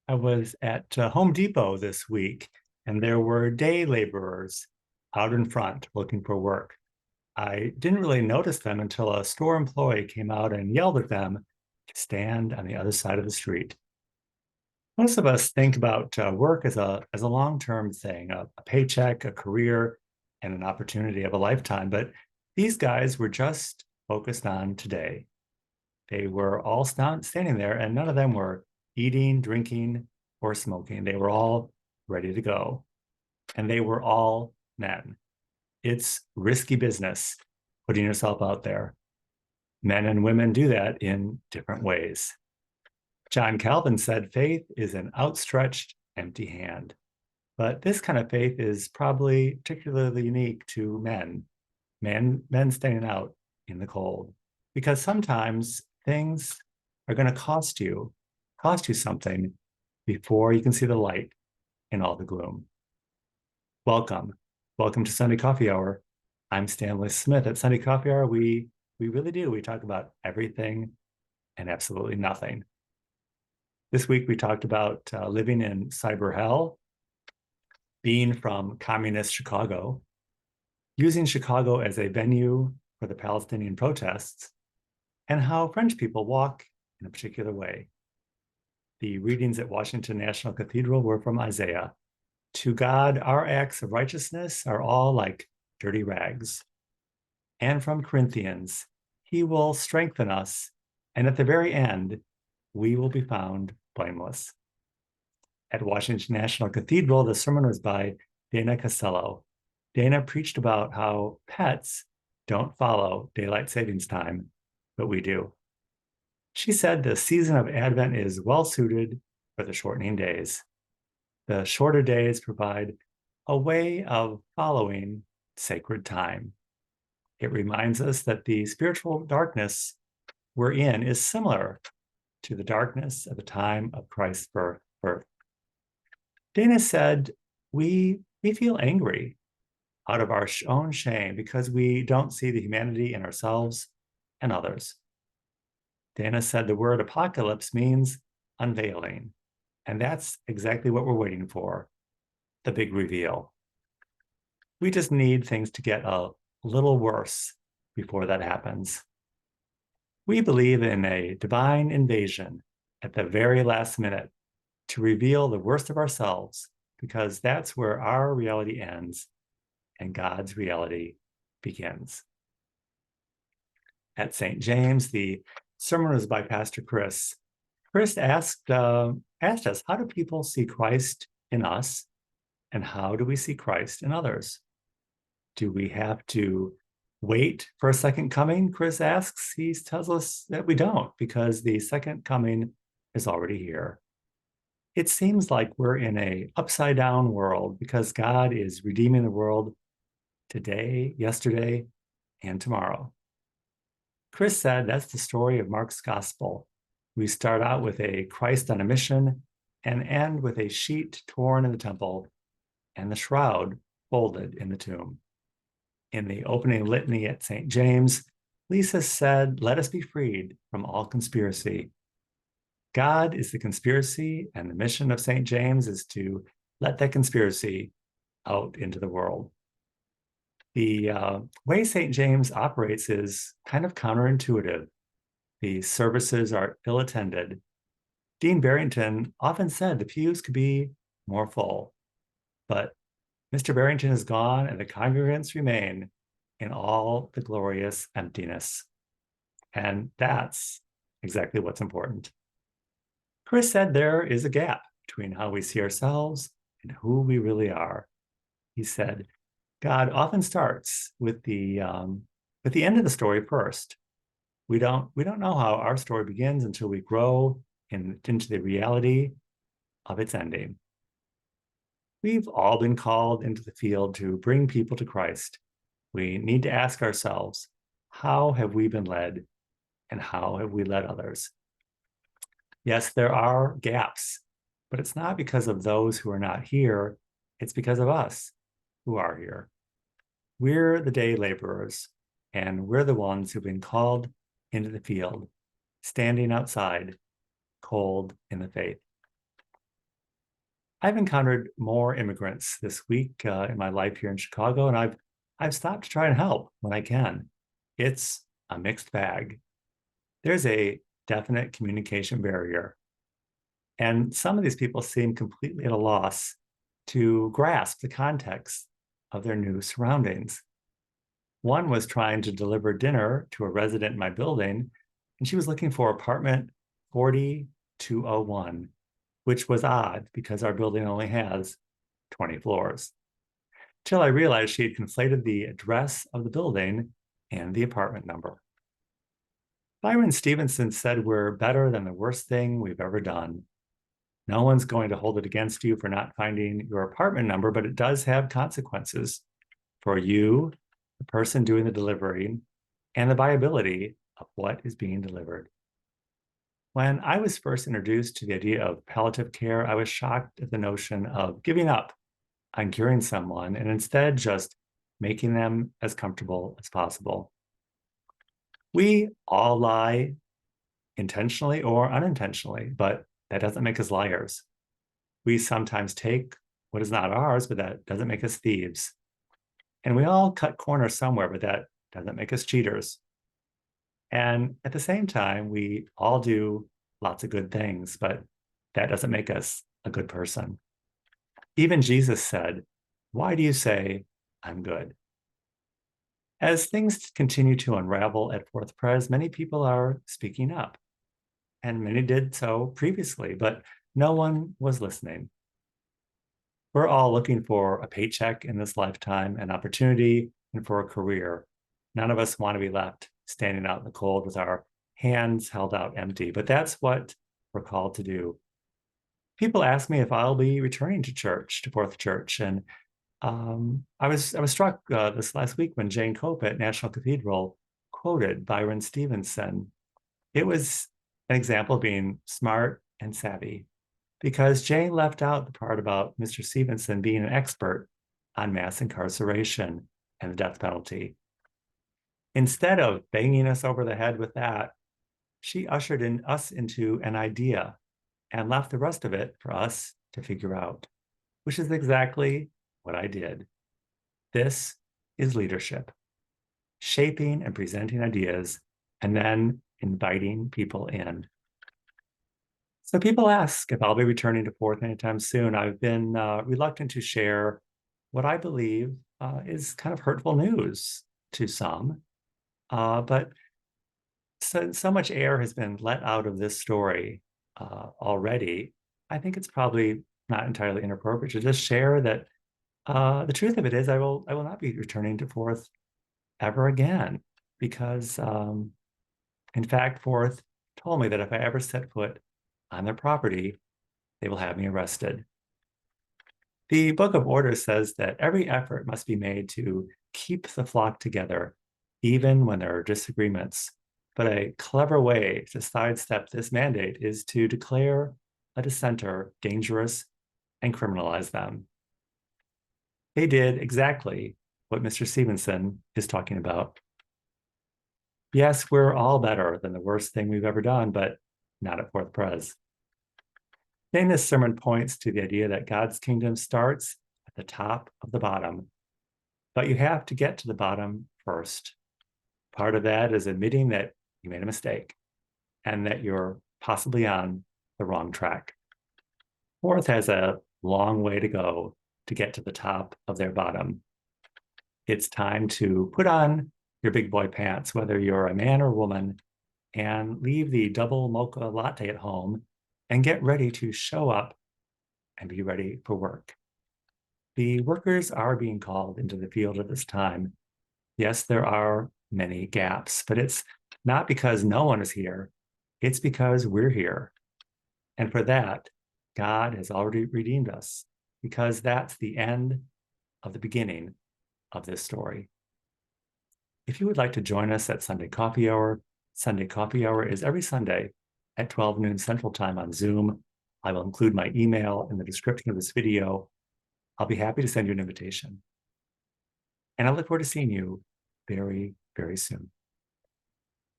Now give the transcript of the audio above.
I was at Home Depot this week, and there were day laborers out in front looking for work. I didn't really notice them until a store employee came out and yelled at them to stand on the other side of the street. Most of us think about work as a long-term thing, a paycheck, a career, and an opportunity of a lifetime. But these guys were just focused on today. They were all standing there, and none of them were eating, drinking, or smoking. They were all ready to go, and they were all men. It's risky business putting yourself out there. Men and women do that in different ways. John Calvin said faith is an outstretched, empty hand. But this kind of faith is probably particularly unique to men staying out in the cold, because sometimes things are going to cost you something before you can see the light in all the gloom. Welcome. Welcome to Sunday Coffee Hour. I'm Stanley Smith. At Sunday Coffee Hour, we really do. We talk about everything and absolutely nothing. This week, we talked about living in cyber hell, being from communist Chicago, using Chicago as a venue for the Palestinian protests, and how French people walk in a particular way. The readings at Washington National Cathedral were from Isaiah. To God, our acts of righteousness are all like dirty rags. And from Corinthians, he will strengthen us, and at the very end, we will be found blameless. At Washington National Cathedral, the sermon was by Dana Casello. Dana preached about how pets don't follow daylight savings time, but we do. She said the season of Advent is well suited for the shortening days. The shorter days provide a way of following sacred time. It reminds us that the spiritual darkness we're in is similar to the darkness at the time of Christ's birth. Dana said, we feel angry out of our own shame because we don't see the humanity in ourselves and others. Dana said the word apocalypse means unveiling, and that's exactly what we're waiting for, the big reveal. We just need things to get a little worse before that happens. We believe in a divine invasion at the very last minute to reveal the worst of ourselves, because that's where our reality ends and God's reality begins. At St. James, the sermon was by Pastor Chris. Chris asked us, how do people see Christ in us, and how do we see Christ in others? Do we have to wait for a second coming? Chris asks. He tells us that we don't, because the second coming is already here. It seems like we're in an upside down world because God is redeeming the world today, yesterday, and tomorrow. Chris said that's the story of Mark's gospel. We start out with a Christ on a mission and end with a sheet torn in the temple and the shroud folded in the tomb. In the opening litany at St. James, Lisa said, "Let us be freed from all conspiracy." God is the conspiracy, and the mission of St. James is to let that conspiracy out into the world. The way St. James operates is kind of counterintuitive. The services are ill-attended. Dean Barrington often said the pews could be more full, but Mr. Barrington is gone and the congregants remain in all the glorious emptiness. And that's exactly what's important. Chris said there is a gap between how we see ourselves and who we really are. He said, God often starts with the end of the story first. We don't know how our story begins until we grow into the reality of its ending. We've all been called into the field to bring people to Christ. We need to ask ourselves, how have we been led, and how have we led others? Yes, there are gaps, but it's not because of those who are not here. It's because of us who are here. We're the day laborers, and we're the ones who've been called into the field, standing outside, cold in the faith. I've encountered more immigrants this week in my life here in Chicago, and I've stopped to try and help when I can. It's a mixed bag. There's a definite communication barrier, and some of these people seem completely at a loss to grasp the context of their new surroundings. One was trying to deliver dinner to a resident in my building, and she was looking for apartment 4201, which was odd because our building only has 20 floors. Till I realized she had conflated the address of the building and the apartment number. Byron Stevenson said we're better than the worst thing we've ever done. No one's going to hold it against you for not finding your apartment number, but it does have consequences for you, the person doing the delivery, and the viability of what is being delivered. When I was first introduced to the idea of palliative care, I was shocked at the notion of giving up on curing someone and instead just making them as comfortable as possible. We all lie intentionally or unintentionally, but that doesn't make us liars. We sometimes take what is not ours, but that doesn't make us thieves. And we all cut corners somewhere, but that doesn't make us cheaters. And at the same time, we all do lots of good things, but that doesn't make us a good person. Even Jesus said, "Why do you say I'm good?" As things continue to unravel at Fourth Pres, many people are speaking up, and many did so previously, but no one was listening. We're all looking for a paycheck in this lifetime, an opportunity, and for a career. None of us want to be left standing out in the cold with our hands held out empty, but that's what we're called to do. People ask me if I'll be returning to church, to Fourth Church, and I was struck this last week when Jane Cope at National Cathedral quoted Byron Stevenson. It was an example of being smart and savvy because Jane left out the part about Mr. Stevenson being an expert on mass incarceration and the death penalty. Instead of banging us over the head with that, she ushered us into an idea and left the rest of it for us to figure out, which is exactly what I did. This is leadership, shaping and presenting ideas, and then inviting people in. So people ask if I'll be returning to Fourth anytime soon. I've been reluctant to share what I believe is kind of hurtful news to some, but so much air has been let out of this story already. I think it's probably not entirely inappropriate to just share that the truth of it is I will not be returning to Fourth ever again because in fact Fourth told me that if I ever set foot on their property, they will have me arrested. The Book of Orders says that every effort must be made to keep the flock together, even when there are disagreements. But a clever way to sidestep this mandate is to declare a dissenter dangerous and criminalize them. They did exactly what Mr. Stevenson is talking about. Yes, we're all better than the worst thing we've ever done, but not at Fourth Pres. Then this sermon points to the idea that God's kingdom starts at the top of the bottom, but you have to get to the bottom first. Part of that is admitting that you made a mistake and that you're possibly on the wrong track. Fourth has a long way to go to get to the top of their bottom. It's time to put on your big boy pants, whether you're a man or woman, and leave the double mocha latte at home and get ready to show up and be ready for work. The workers are being called into the field at this time. Yes, there are many gaps, but it's not because no one is here. It's because we're here. And for that, God has already redeemed us because that's the end of the beginning of this story. If you would like to join us at Sunday Coffee Hour is every Sunday at 12 noon Central Time on Zoom. I will include my email in the description of this video. I'll be happy to send you an invitation. And I look forward to seeing you very, very soon.